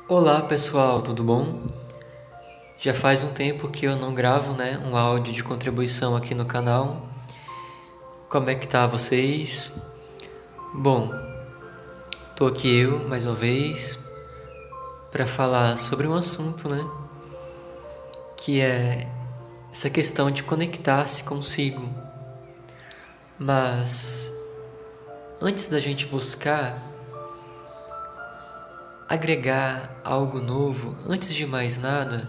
Olá pessoal, tudo bom? Já faz um tempo que eu não gravo, um áudio de contribuição aqui no canal. Como é que tá vocês? Bom, tô aqui eu mais uma vez para falar sobre um assunto, que é essa questão de conectar-se consigo. Mas antes da gente buscar agregar algo novo, antes de mais nada,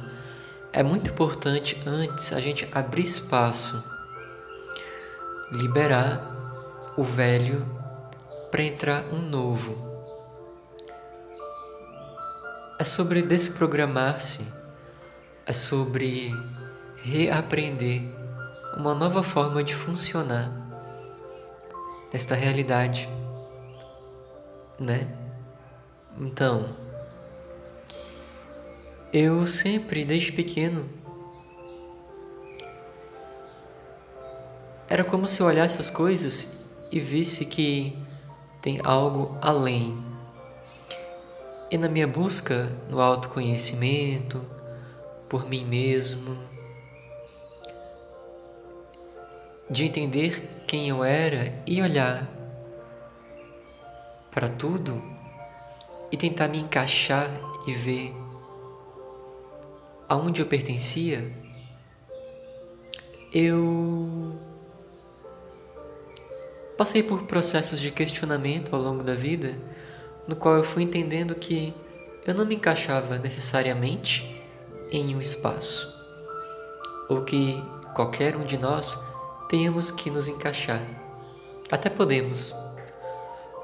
é muito importante antes a gente abrir espaço, liberar o velho para entrar um novo. É sobre desprogramar-se, é sobre reaprender uma nova forma de funcionar nesta realidade, né? Então, eu sempre, desde pequeno, era como se eu olhasse as coisas e visse que tem algo além. E na minha busca no autoconhecimento, por mim mesmo, de entender quem eu era e olhar para tudo e tentar me encaixar e ver aonde eu pertencia, eu passei por processos de questionamento ao longo da vida, no qual eu fui entendendo que eu não me encaixava necessariamente em um espaço, ou que qualquer um de nós tenhamos que nos encaixar. Até podemos,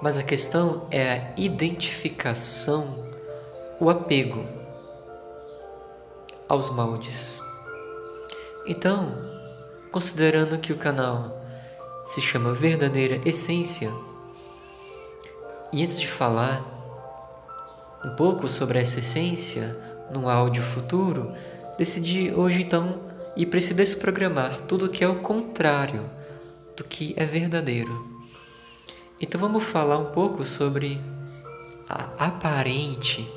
mas a questão é a identificação, o apego aos moldes. Então, considerando que o canal se chama Verdadeira Essência, e antes de falar um pouco sobre essa essência num áudio futuro, decidi hoje então ir para esse desprogramar tudo que é o contrário do que é verdadeiro. Então vamos falar um pouco sobre a aparente,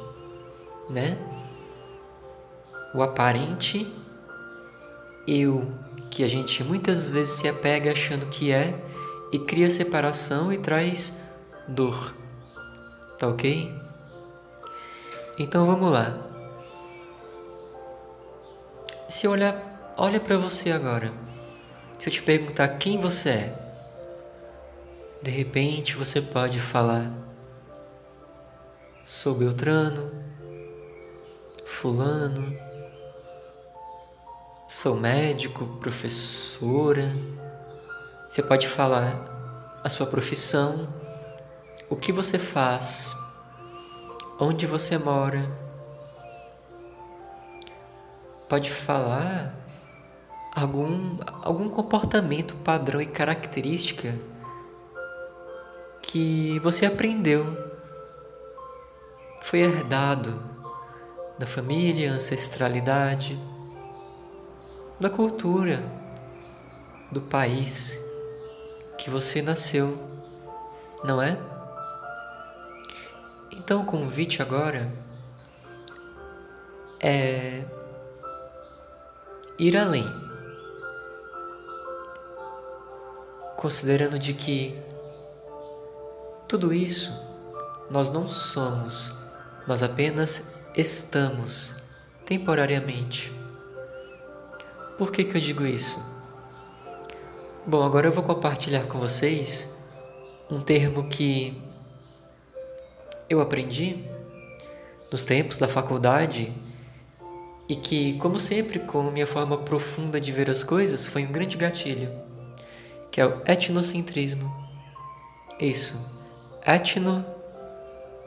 o aparente eu, que a gente muitas vezes se apega achando que é e cria separação e traz dor. Tá ok? Então vamos lá. Se olha para você agora. Se eu te perguntar quem você é, de repente você pode falar: sou Beltrano, fulano, sou médico, professora. Você pode falar a sua profissão, o que você faz, onde você mora. Pode falar algum comportamento padrão e característica que você aprendeu, foi herdado da família, ancestralidade, da cultura, do país que você nasceu, não é? Então o convite agora é ir além, considerando de que tudo isso nós não somos, nós apenas estamos temporariamente. Por que eu digo isso? Bom, agora eu vou compartilhar com vocês um termo que eu aprendi nos tempos da faculdade e que, como sempre, com a minha forma profunda de ver as coisas, foi um grande gatilho, que é o etnocentrismo. Isso, etno,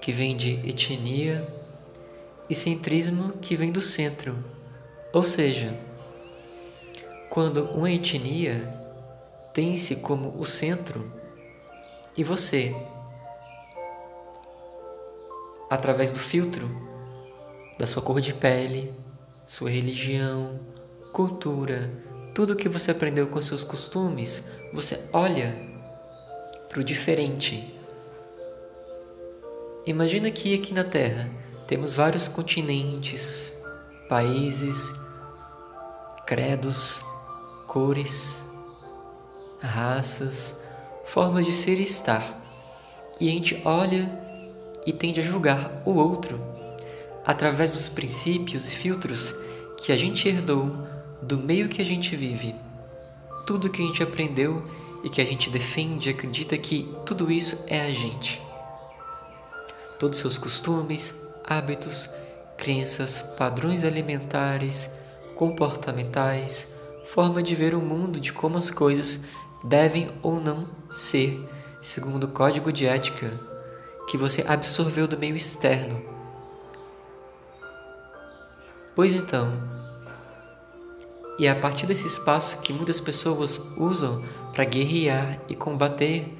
que vem de etnia, e centrismo, que vem do centro. Ou seja, quando uma etnia tem-se como o centro e você, através do filtro da sua cor de pele, sua religião, cultura, tudo que você aprendeu com seus costumes, você olha para o diferente. Imagina que aqui na Terra Temos vários continentes, países, credos, cores, raças, formas de ser e estar. E a gente olha e tende a julgar o outro através dos princípios e filtros que a gente herdou do meio que a gente vive. Tudo que a gente aprendeu e que a gente defende e acredita que tudo isso é a gente. Todos os seus costumes, hábitos, crenças, padrões alimentares, comportamentais, forma de ver o mundo, de como as coisas devem ou não ser, segundo o código de ética que você absorveu do meio externo. Pois então, e é a partir desse espaço que muitas pessoas usam para guerrear e combater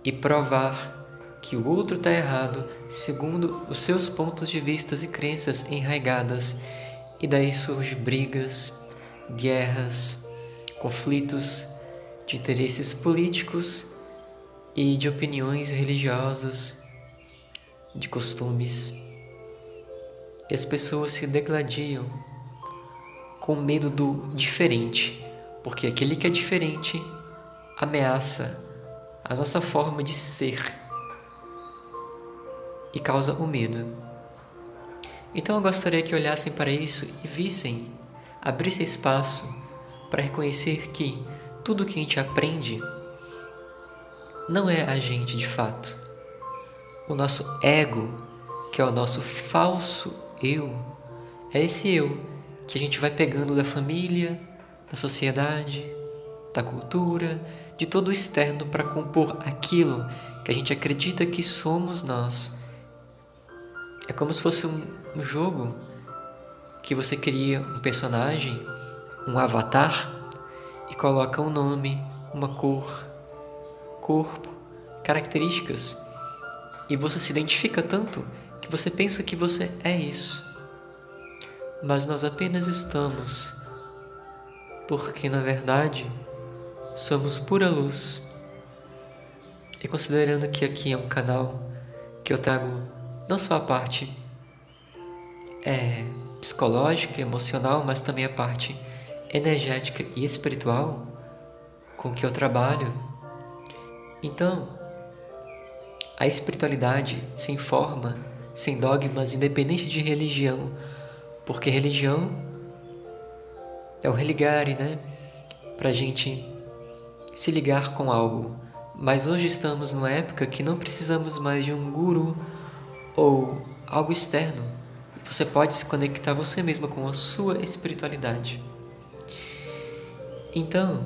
e provar que o outro está errado segundo os seus pontos de vista e crenças enraizadas, e daí surgem brigas, guerras, conflitos de interesses políticos e de opiniões religiosas, de costumes. E as pessoas se degladiam com medo do diferente, porque aquele que é diferente ameaça a nossa forma de ser e causa o medo. Então eu gostaria que olhassem para isso e vissem, abrissem espaço para reconhecer que tudo que a gente aprende não é a gente de fato. O nosso ego, que é o nosso falso eu, é esse eu que a gente vai pegando da família, da sociedade, da cultura, de todo o externo para compor aquilo que a gente acredita que somos nós. É como se fosse um jogo que você cria um personagem, um avatar, e coloca um nome, uma cor, corpo, características, e você se identifica tanto que você pensa que você é isso. Mas nós apenas estamos, porque na verdade somos pura luz. E considerando que aqui é um canal que eu trago não só a parte psicológica, emocional, mas também a parte energética e espiritual com que eu trabalho. Então, a espiritualidade sem forma, sem dogmas, independente de religião, porque religião é o religare, né? Pra gente se ligar com algo. Mas hoje estamos numa época que não precisamos mais de um guru ou algo externo. Você pode se conectar você mesmo com a sua espiritualidade. Então,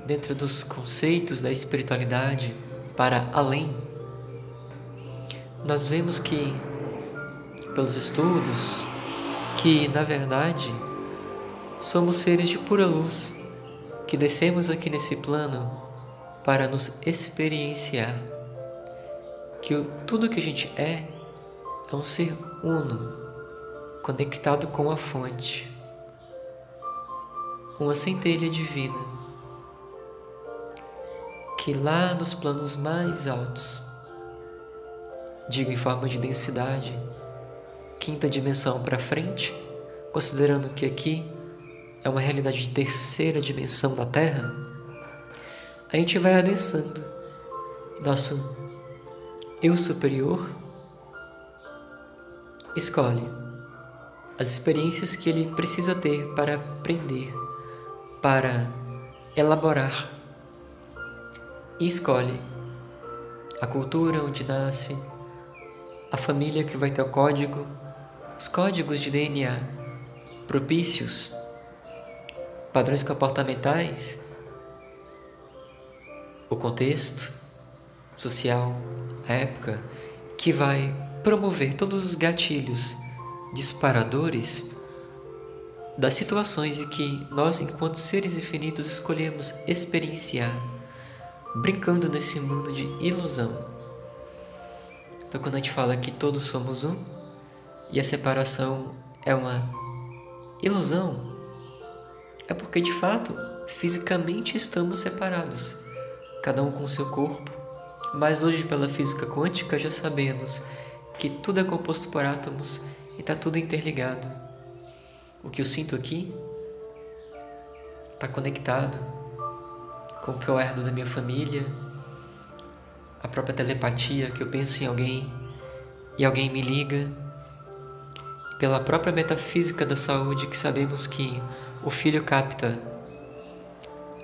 dentro dos conceitos da espiritualidade para além, nós vemos que, pelos estudos, que na verdade somos seres de pura luz, que descemos aqui nesse plano para nos experienciar, que tudo que a gente é um ser uno, conectado com a fonte, uma centelha divina, que lá nos planos mais altos, digo em forma de densidade, quinta dimensão para frente, considerando que aqui é uma realidade de terceira dimensão da Terra, a gente vai adensando. Nosso eu superior escolhe as experiências que ele precisa ter para aprender, para elaborar, e escolhe a cultura onde nasce, a família que vai ter o código, os códigos de DNA propícios, padrões comportamentais, o contexto social, a época, que vai promover todos os gatilhos disparadores das situações em que nós, enquanto seres infinitos, escolhemos experienciar, brincando nesse mundo de ilusão. Então, quando a gente fala que todos somos um, e a separação é uma ilusão, é porque, de fato, fisicamente estamos separados, cada um com seu corpo. Mas hoje, pela física quântica, já sabemos que tudo é composto por átomos e está tudo interligado. O que eu sinto aqui está conectado com o que eu herdo da minha família, a própria telepatia, que eu penso em alguém e alguém me liga, pela própria metafísica da saúde, que sabemos que o filho capta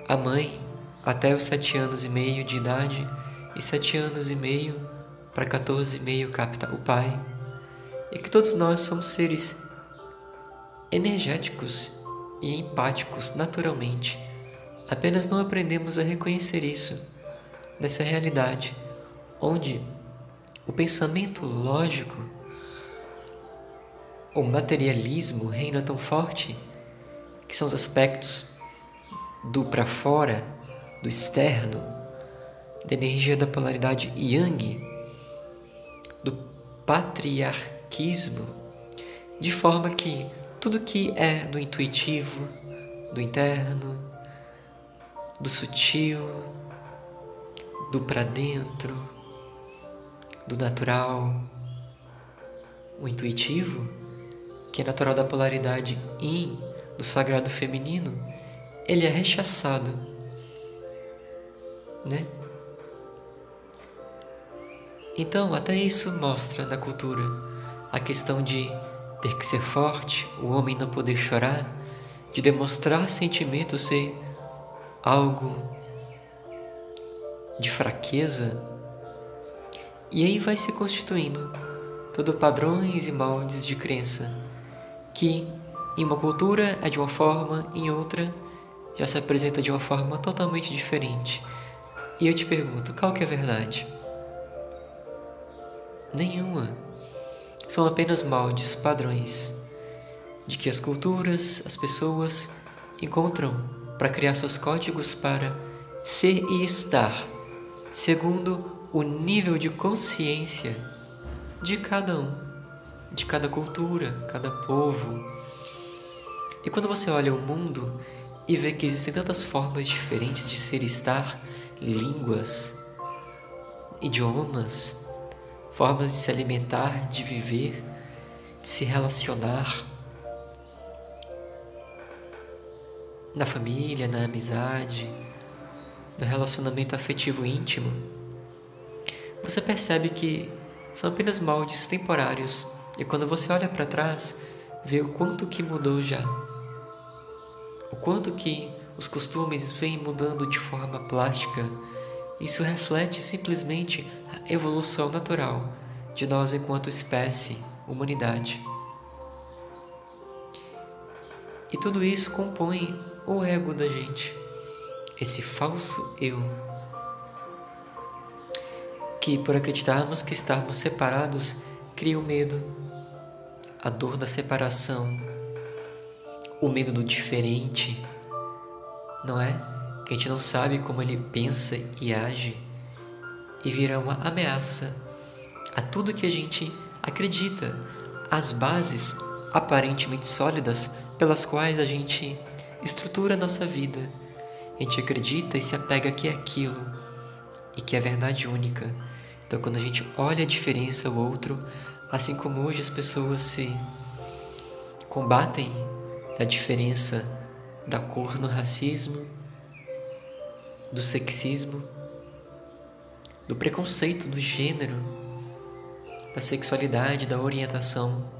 a mãe até os 7 anos e meio de idade e 7 anos e meio para 14 e meio capta o pai, e que todos nós somos seres energéticos e empáticos naturalmente, apenas não aprendemos a reconhecer isso, nessa realidade onde o pensamento lógico, o materialismo reina tão forte, que são os aspectos do para fora, do externo, da energia da polaridade Yang, do patriarquismo, de forma que tudo que é do intuitivo, do interno, do sutil, do para dentro, do natural, o intuitivo, que é natural da polaridade Yin, do sagrado feminino, ele é rechaçado, né? Então, até isso mostra na cultura a questão de ter que ser forte, o homem não poder chorar, de demonstrar sentimento ser algo de fraqueza. E aí vai se constituindo todo padrões e moldes de crença, que em uma cultura é de uma forma, em outra já se apresenta de uma forma totalmente diferente. E eu te pergunto, qual que é a verdade? Nenhuma. São apenas moldes, padrões, de que as culturas, as pessoas encontram para criar seus códigos para ser e estar, segundo o nível de consciência de cada um, de cada cultura, cada povo. E quando você olha o mundo e vê que existem tantas formas diferentes de ser e estar, línguas, idiomas, formas de se alimentar, de viver, de se relacionar, na família, na amizade, no relacionamento afetivo íntimo, você percebe que são apenas moldes temporários, e quando você olha para trás, vê o quanto que mudou já, o quanto que os costumes vêm mudando de forma plástica. Isso reflete simplesmente a evolução natural de nós enquanto espécie, humanidade. E tudo isso compõe o ego da gente, esse falso eu, que por acreditarmos que estarmos separados, cria o medo, a dor da separação, o medo do diferente, não é? Que a gente não sabe como ele pensa e age, e vira uma ameaça a tudo que a gente acredita, as bases aparentemente sólidas pelas quais a gente estrutura a nossa vida. A gente acredita e se apega que é aquilo e que é verdade única. Então, quando a gente olha a diferença ao outro, assim como hoje as pessoas se combatem da diferença da cor no racismo, do sexismo, do preconceito do gênero, da sexualidade, da orientação,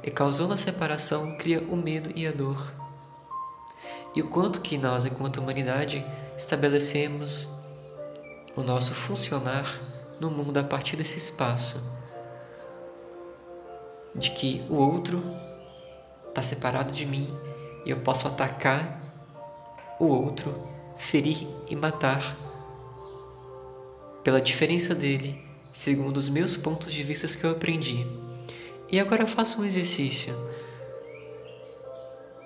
e causando a separação, cria o medo e a dor. E o quanto que nós, enquanto humanidade, estabelecemos o nosso funcionar no mundo a partir desse espaço de que o outro está separado de mim e eu posso atacar o outro, ferir e matar pela diferença dele, segundo os meus pontos de vista que eu aprendi. E agora faça um exercício.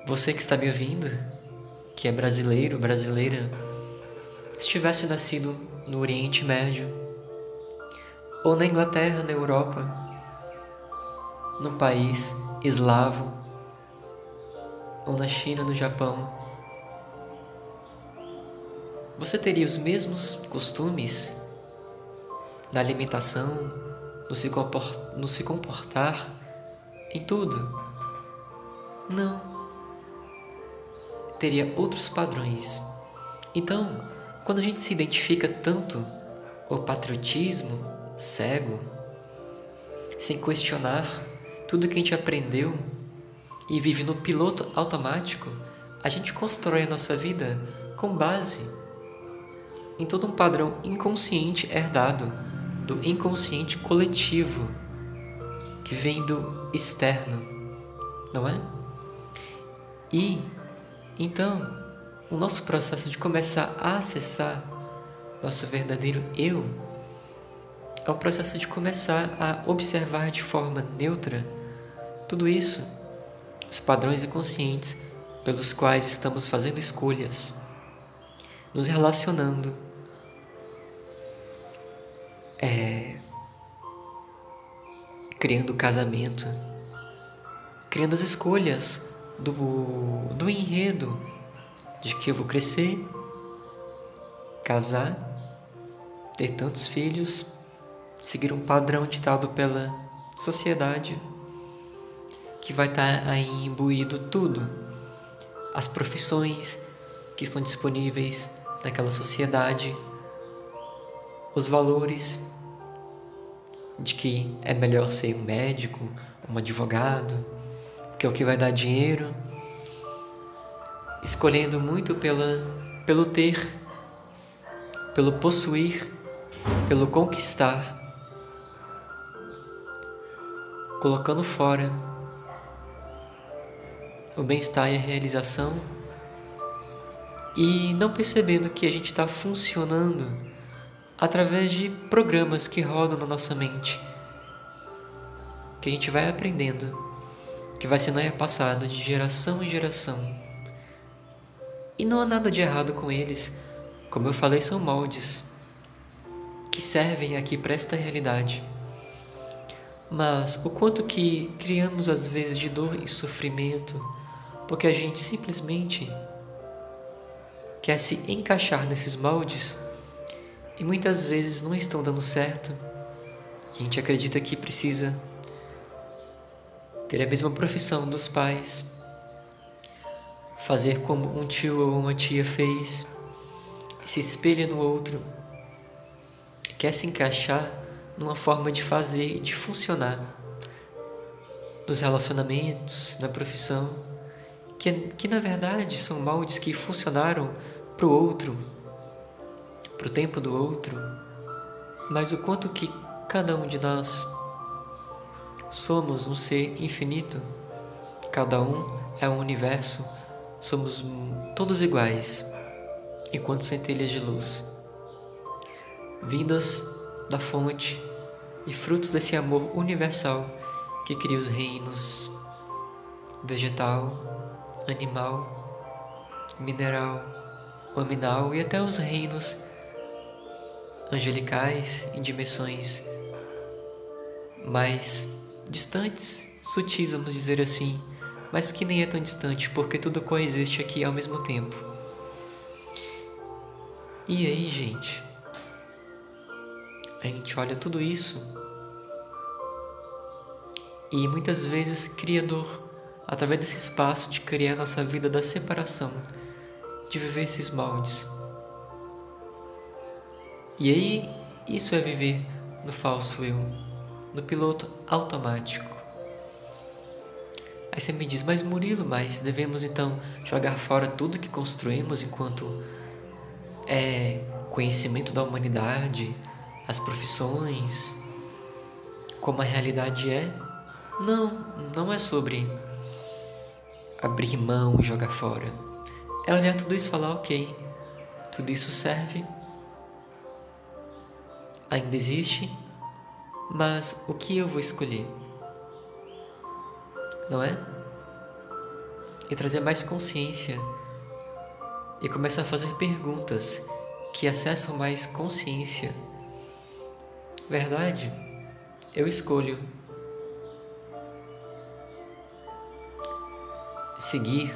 Você que está me ouvindo, que é brasileiro, brasileira, se tivesse nascido no Oriente Médio, ou na Inglaterra, na Europa, num país eslavo, ou na China, no Japão, você teria os mesmos costumes na alimentação, no se comportar em tudo. Não. Teria outros padrões. Então, quando a gente se identifica tanto ao patriotismo cego, sem questionar tudo que a gente aprendeu e vive no piloto automático, a gente constrói a nossa vida com base em todo um padrão inconsciente herdado do inconsciente coletivo que vem do externo, não é? E então, o nosso processo de começar a acessar nosso verdadeiro eu é um processo de começar a observar de forma neutra tudo isso, os padrões inconscientes pelos quais estamos fazendo escolhas, nos relacionando, criando casamento, criando as escolhas do enredo de que eu vou crescer, casar, ter tantos filhos, seguir um padrão ditado pela sociedade que vai estar aí imbuído tudo, as profissões que estão disponíveis naquela sociedade, os valores de que é melhor ser um médico, um advogado, que é o que vai dar dinheiro, escolhendo muito pelo ter, pelo possuir, pelo conquistar, colocando fora o bem-estar e a realização e não percebendo que a gente está funcionando através de programas que rodam na nossa mente, que a gente vai aprendendo, que vai sendo repassado de geração em geração. E não há nada de errado com eles, como eu falei, são moldes que servem aqui para esta realidade. Mas o quanto que criamos às vezes de dor e sofrimento, porque a gente simplesmente quer se encaixar nesses moldes e muitas vezes não estão dando certo. A gente acredita que precisa ter a mesma profissão dos pais, fazer como um tio ou uma tia fez, se espelha no outro, quer se encaixar numa forma de fazer e de funcionar nos relacionamentos, na profissão, que na verdade são moldes que funcionaram para o outro, para o tempo do outro, mas o quanto que cada um de nós somos um ser infinito, cada um é um universo, somos todos iguais, enquanto centelhas de luz, vindas da fonte e frutos desse amor universal que cria os reinos vegetal, animal, mineral, hominal e até os reinos angelicais em dimensões mais distantes, sutis, vamos dizer assim, mas que nem é tão distante, porque tudo coexiste aqui ao mesmo tempo. E aí, gente, a gente olha tudo isso e muitas vezes cria dor através desse espaço de criar nossa vida da separação, de viver esses moldes. E aí, isso é viver no falso eu, no piloto automático. Aí você me diz, mas Murilo, mas devemos então jogar fora tudo que construímos enquanto conhecimento da humanidade, as profissões, como a realidade é? Não, não é sobre abrir mão e jogar fora. É olhar tudo isso e falar, ok, tudo isso serve, ainda existe, mas o que eu vou escolher? Não é? E trazer mais consciência e começar a fazer perguntas que acessam mais consciência. Verdade? Eu escolho seguir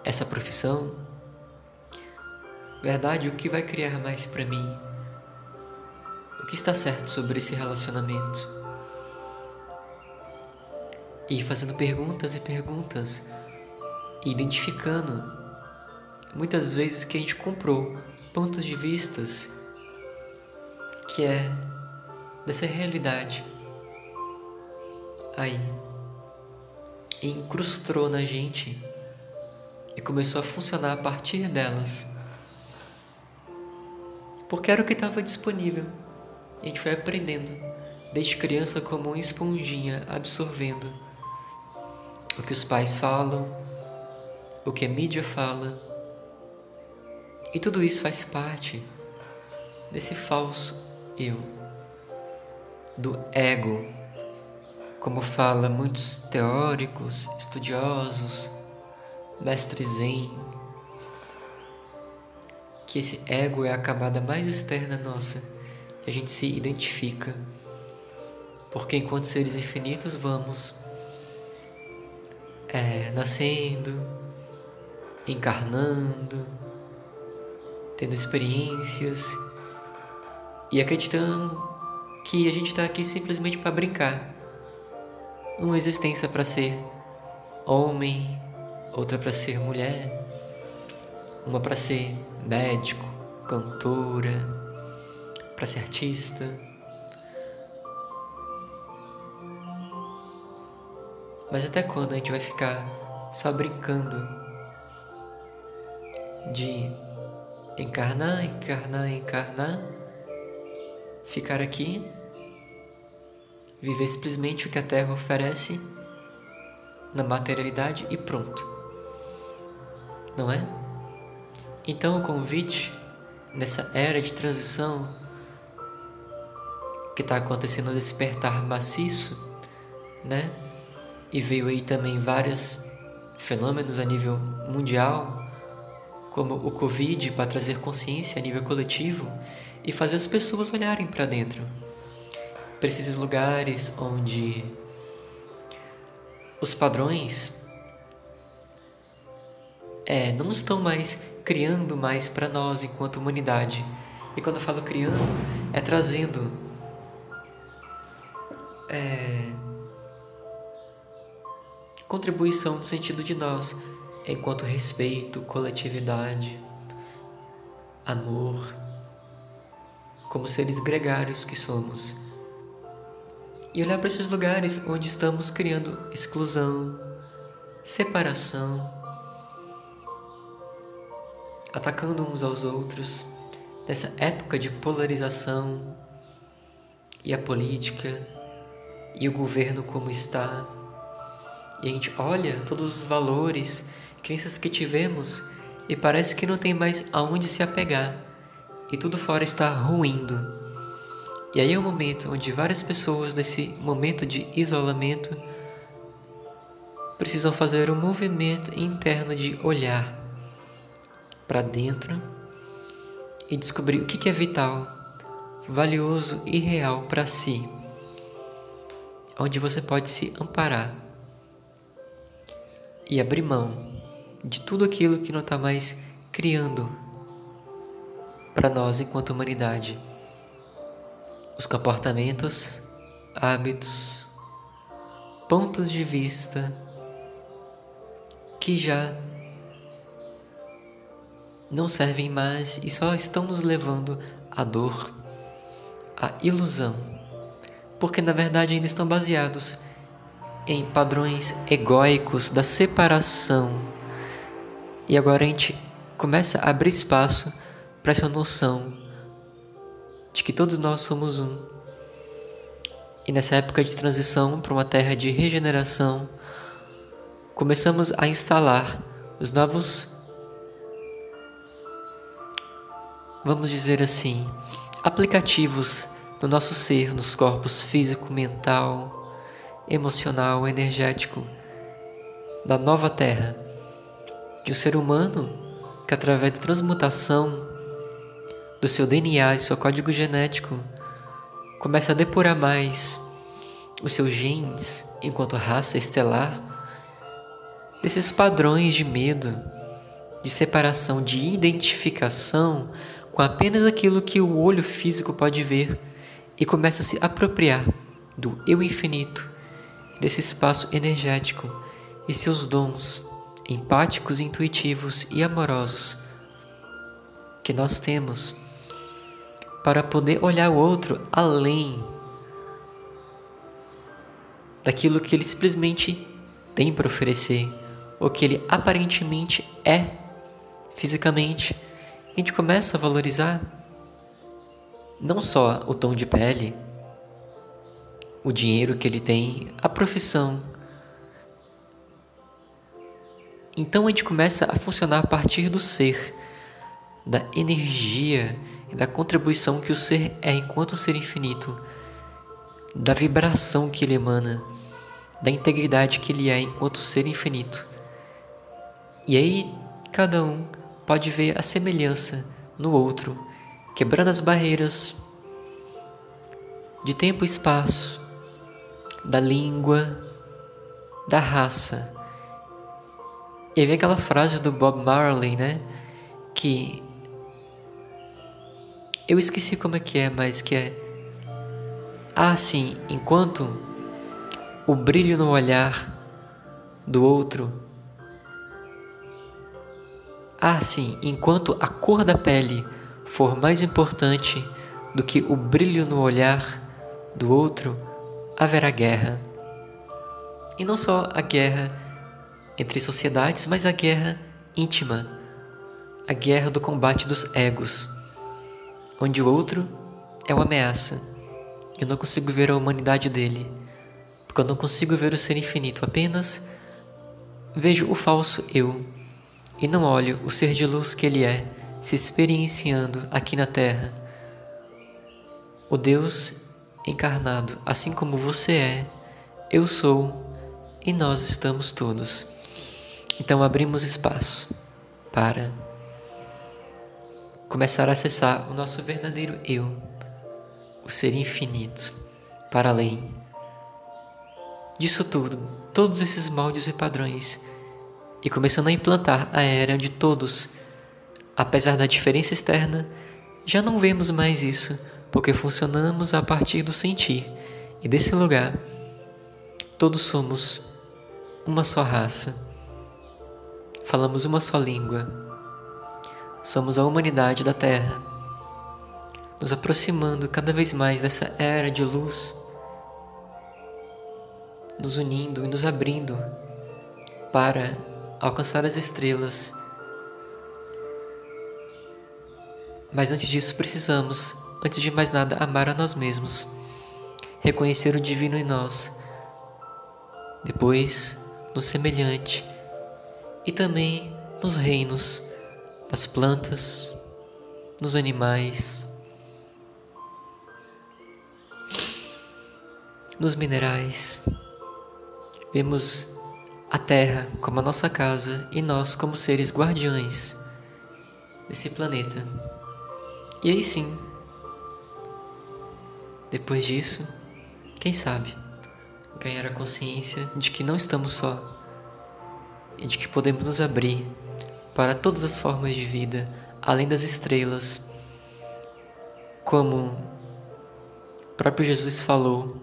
essa profissão. Verdade, o que vai criar mais para mim? o que está certo sobre esse relacionamento. E fazendo perguntas e perguntas, e identificando muitas vezes que a gente comprou pontos de vistas que é dessa realidade aí, e incrustou na gente e começou a funcionar a partir delas, porque era o que estava disponível. A gente foi aprendendo desde criança como uma esponjinha, absorvendo o que os pais falam, o que a mídia fala, e tudo isso faz parte desse falso eu, do ego, como fala muitos teóricos, estudiosos, mestres zen, que esse ego é a camada mais externa nossa, que a gente se identifica, porque enquanto seres infinitos vamos nascendo, encarnando, tendo experiências e acreditando que a gente está aqui simplesmente para brincar. Uma existência para ser homem, outra para ser mulher, uma para ser médico, cantora, para ser artista. Mas até quando a gente vai ficar só brincando de encarnar, ficar aqui, viver simplesmente o que a Terra oferece na materialidade e pronto, não é? Então o convite nessa era de transição que está acontecendo, despertar maciço, né? E veio aí também vários fenômenos a nível mundial, como o Covid, para trazer consciência a nível coletivo e fazer as pessoas olharem para dentro, para esses lugares onde os padrões não estão mais criando mais para nós enquanto humanidade. E quando eu falo criando, é trazendo contribuição no sentido de nós, enquanto respeito, coletividade, amor, como seres gregários que somos. E olhar para esses lugares onde estamos criando exclusão, separação, atacando uns aos outros, nessa época de polarização, e a política, e o governo como está. E a gente olha todos os valores, crenças que tivemos e parece que não tem mais aonde se apegar e tudo fora está ruindo. E aí é o momento onde várias pessoas nesse momento de isolamento precisam fazer um movimento interno de olhar para dentro e descobrir o que é vital, valioso e real para si, onde você pode se amparar e abrir mão de tudo aquilo que não está mais criando para nós enquanto humanidade. Os comportamentos, hábitos, pontos de vista que já não servem mais e só estão nos levando à dor, à ilusão, porque na verdade ainda estão baseados em padrões egóicos da separação. E agora a gente começa a abrir espaço para essa noção de que todos nós somos um. E nessa época de transição para uma terra de regeneração, começamos a instalar os novos, vamos dizer assim, aplicativos no nosso ser, nos corpos físico, mental, emocional, energético, da nova terra, de um ser humano que através da transmutação do seu DNA e seu código genético começa a depurar mais os seus genes enquanto raça estelar desses padrões de medo, de separação, de identificação com apenas aquilo que o olho físico pode ver e começa a se apropriar do eu infinito, desse espaço energético e seus dons empáticos, intuitivos e amorosos que nós temos para poder olhar o outro além daquilo que ele simplesmente tem para oferecer, ou que ele aparentemente é fisicamente. A gente começa a valorizar não só o tom de pele, o dinheiro que ele tem, a profissão. Então a gente começa a funcionar a partir do ser, da energia e da contribuição que o ser é enquanto ser infinito, da vibração que ele emana, da integridade que ele é enquanto ser infinito. E aí cada um pode ver a semelhança no outro, quebrando as barreiras de tempo e espaço, da língua, da raça. E aí vem aquela frase do Bob Marley, né? Que eu esqueci como é que é, mas que é: sim, enquanto o brilho no olhar do outro, sim, enquanto a cor da pele for mais importante do que o brilho no olhar do outro, haverá guerra. E não só a guerra entre sociedades, mas a guerra íntima, a guerra do combate dos egos, onde o outro é uma ameaça. Eu não consigo ver a humanidade dele, porque eu não consigo ver o ser infinito, apenas vejo o falso eu, e não olho o ser de luz que ele é, se experienciando aqui na Terra. O Deus encarnado, assim como você é, eu sou, e nós estamos todos. Então abrimos espaço para começar a acessar o nosso verdadeiro eu, o ser infinito, para além disso tudo, todos esses moldes e padrões, e começando a implantar a era onde todos, apesar da diferença externa, já não vemos mais isso, porque funcionamos a partir do sentir, e desse lugar, todos somos uma só raça, falamos uma só língua, somos a humanidade da Terra, nos aproximando cada vez mais dessa era de luz, nos unindo e nos abrindo para alcançar as estrelas. Mas antes disso precisamos, antes de mais nada, amar a nós mesmos, reconhecer o divino em nós, depois no semelhante e também nos reinos, nas plantas, nos animais, nos minerais. Vemos a Terra como a nossa casa e nós como seres guardiães desse planeta. E aí sim, depois disso, quem sabe, ganhar a consciência de que não estamos só e de que podemos nos abrir para todas as formas de vida, além das estrelas, como o próprio Jesus falou,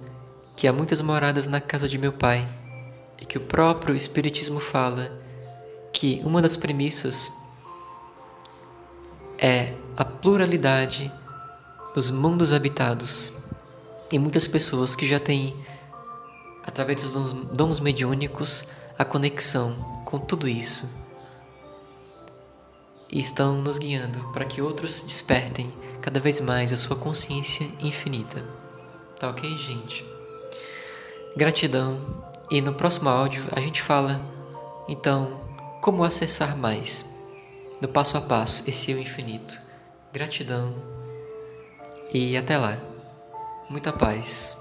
que há muitas moradas na casa de meu Pai, e que o próprio Espiritismo fala que uma das premissas é a pluralidade dos mundos habitados, e muitas pessoas que já têm, através dos dons mediúnicos, a conexão com tudo isso, e estão nos guiando para que outros despertem cada vez mais a sua consciência infinita. Tá ok, gente? Gratidão, e no próximo áudio a gente fala, então, como acessar mais, no passo a passo, esse eu infinito. Gratidão, e até lá. Muita paz.